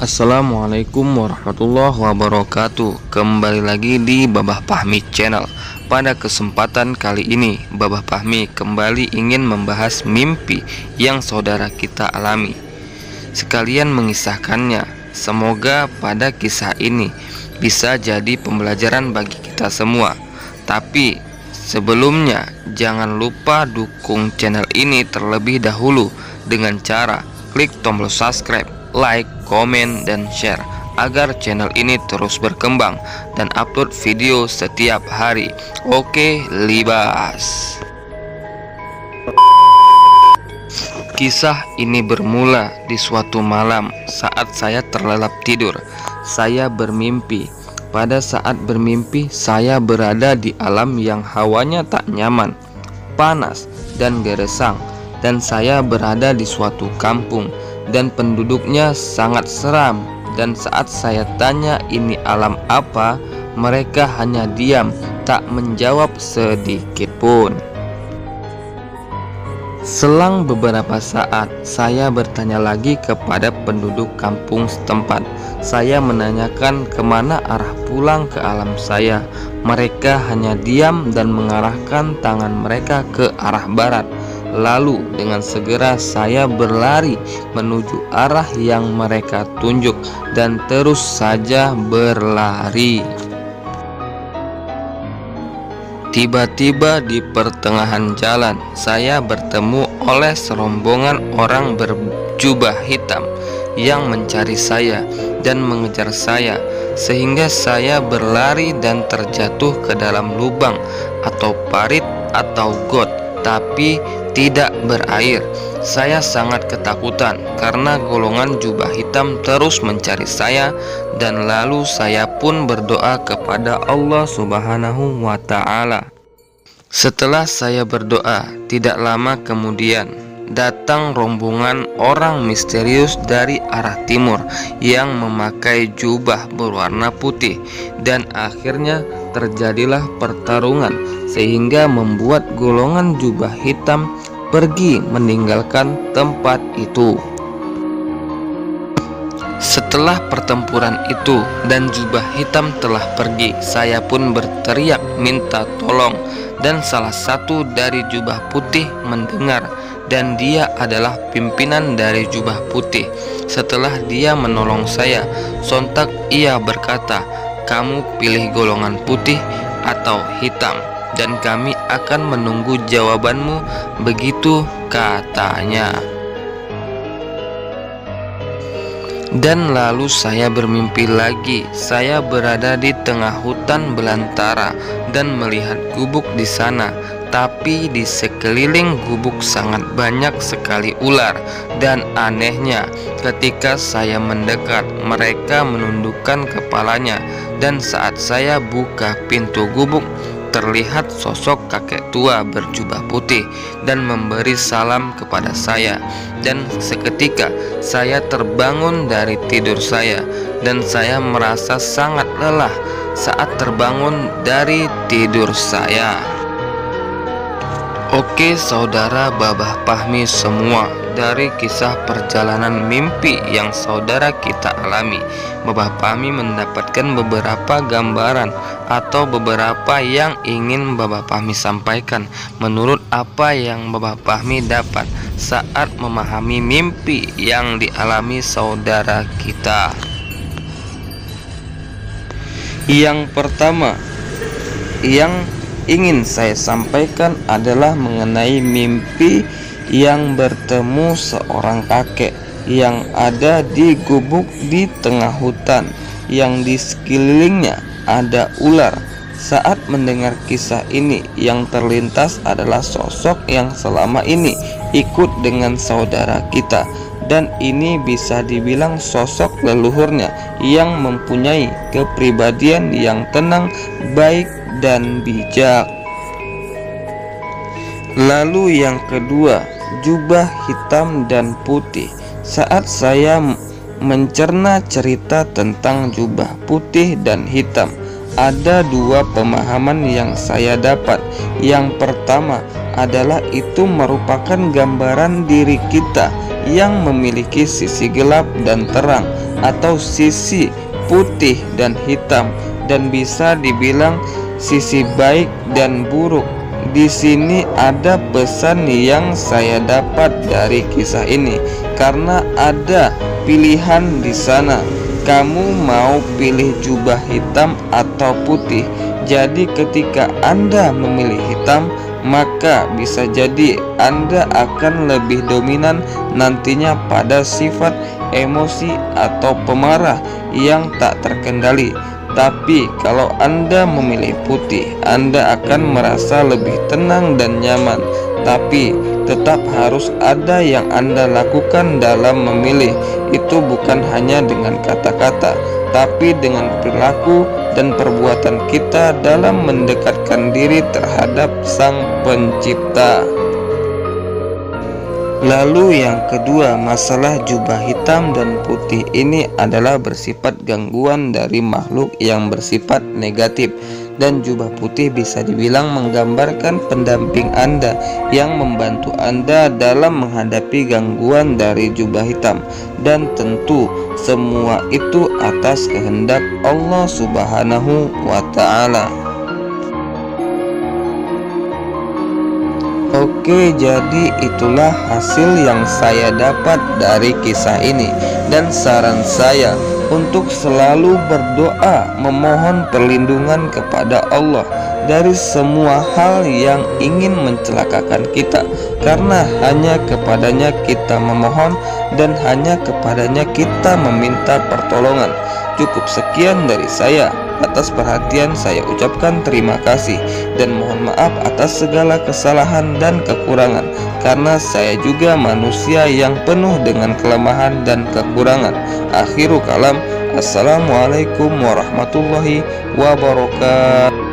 Assalamualaikum warahmatullahi wabarakatuh. Kembali lagi di Babah Fahmi Channel. Pada kesempatan kali ini, Babah Fahmi kembali ingin membahas mimpi yang saudara kita alami, sekalian mengisahkannya. Semoga pada kisah ini bisa jadi pembelajaran bagi kita semua. Tapi sebelumnya, jangan lupa dukung channel ini terlebih dahulu dengan cara klik tombol subscribe, like, komen, dan share agar channel ini terus berkembang dan upload video setiap hari. Oke, libas. Kisah ini bermula di suatu malam saat saya terlelap tidur. Saya bermimpi. Pada saat bermimpi, saya berada di alam yang hawanya tak nyaman, panas, dan gersang. Dan saya berada di suatu kampung dan penduduknya sangat seram. Dan saat saya tanya ini alam apa, mereka hanya diam, tak menjawab sedikit pun. Selang beberapa saat, saya bertanya lagi kepada penduduk kampung setempat. Saya menanyakan kemana arah pulang ke alam saya. Mereka hanya diam dan mengarahkan tangan mereka ke arah barat. Lalu dengan segera saya berlari menuju arah yang mereka tunjuk dan terus saja berlari. Tiba-tiba di pertengahan jalan saya bertemu oleh serombongan orang berjubah hitam yang mencari saya dan mengejar saya, sehingga saya berlari dan terjatuh ke dalam lubang atau parit atau got, tapi tidak berair. Saya sangat ketakutan karena golongan jubah hitam terus mencari saya, dan lalu saya pun berdoa kepada Allah Subhanahu wa Ta'ala. Setelah saya berdoa, tidak lama kemudian datang rombongan orang misterius dari arah timur yang memakai jubah berwarna putih, dan akhirnya terjadilah pertarungan sehingga membuat golongan jubah hitam pergi meninggalkan tempat itu. Setelah pertempuran itu dan jubah hitam telah pergi, saya pun berteriak minta tolong, dan salah satu dari jubah putih mendengar, dan dia adalah pimpinan dari jubah putih. Setelah dia menolong saya, sontak ia berkata, "Kamu pilih golongan putih atau hitam, dan kami akan menunggu jawabanmu." Begitu katanya. Dan lalu saya bermimpi lagi. Saya berada di tengah hutan belantara dan melihat gubuk di sana. Tapi di sekeliling gubuk sangat banyak sekali ular. Dan anehnya, ketika saya mendekat, mereka menundukkan kepalanya. Dan saat saya buka pintu gubuk, terlihat sosok kakek tua berjubah putih dan memberi salam kepada saya. Dan seketika saya terbangun dari tidur saya, dan saya merasa sangat lelah saat terbangun dari tidur saya. Oke saudara Babah Fahmi semua, dari kisah perjalanan mimpi yang saudara kita alami, Babah Fahmi mendapatkan beberapa gambaran atau beberapa yang ingin Babah Fahmi sampaikan menurut apa yang Babah Fahmi dapat saat memahami mimpi yang dialami saudara kita. Yang pertama yang ingin saya sampaikan adalah mengenai mimpi yang bertemu seorang kakek yang ada di gubuk di tengah hutan, yang di sekelilingnya ada ular. Saat mendengar kisah ini, yang terlintas adalah sosok yang selama ini ikut dengan saudara kita, dan ini bisa dibilang sosok leluhurnya yang mempunyai kepribadian yang tenang, baik, dan bijak. Lalu yang kedua, jubah hitam dan putih. Saat saya mencerna cerita tentang jubah putih dan hitam, ada dua pemahaman yang saya dapat. Yang pertama adalah itu merupakan gambaran diri kita yang memiliki sisi gelap dan terang, atau sisi putih dan hitam, dan bisa dibilang sisi baik dan buruk. Di sini ada pesan yang saya dapat dari kisah ini, karena ada pilihan di sana. Kamu mau pilih jubah hitam atau putih? Jadi ketika Anda memilih hitam, maka bisa jadi Anda akan lebih dominan nantinya pada sifat emosi atau pemarah yang tak terkendali. Tapi kalau Anda memilih putih, Anda akan merasa lebih tenang dan nyaman. Tapi tetap harus ada yang Anda lakukan dalam memilih. Itu bukan hanya dengan kata-kata, tapi dengan perilaku dan perbuatan kita dalam mendekatkan diri terhadap Sang Pencipta. Lalu yang kedua, masalah jubah hitam dan putih ini adalah bersifat gangguan dari makhluk yang bersifat negatif, dan jubah putih bisa dibilang menggambarkan pendamping Anda yang membantu Anda dalam menghadapi gangguan dari jubah hitam. Dan tentu semua itu atas kehendak Allah Subhanahu wa Ta'ala. Oke, jadi itulah hasil yang saya dapat dari kisah ini. Dan saran saya untuk selalu berdoa memohon perlindungan kepada Allah dari semua hal yang ingin mencelakakan kita, karena hanya kepadanya kita memohon dan hanya kepadanya kita meminta pertolongan. Cukup sekian dari saya. Atas perhatian saya ucapkan terima kasih dan mohon maaf atas segala kesalahan dan kekurangan, karena saya juga manusia yang penuh dengan kelemahan dan kekurangan. Akhiru kalam, assalamualaikum warahmatullahi wabarakatuh.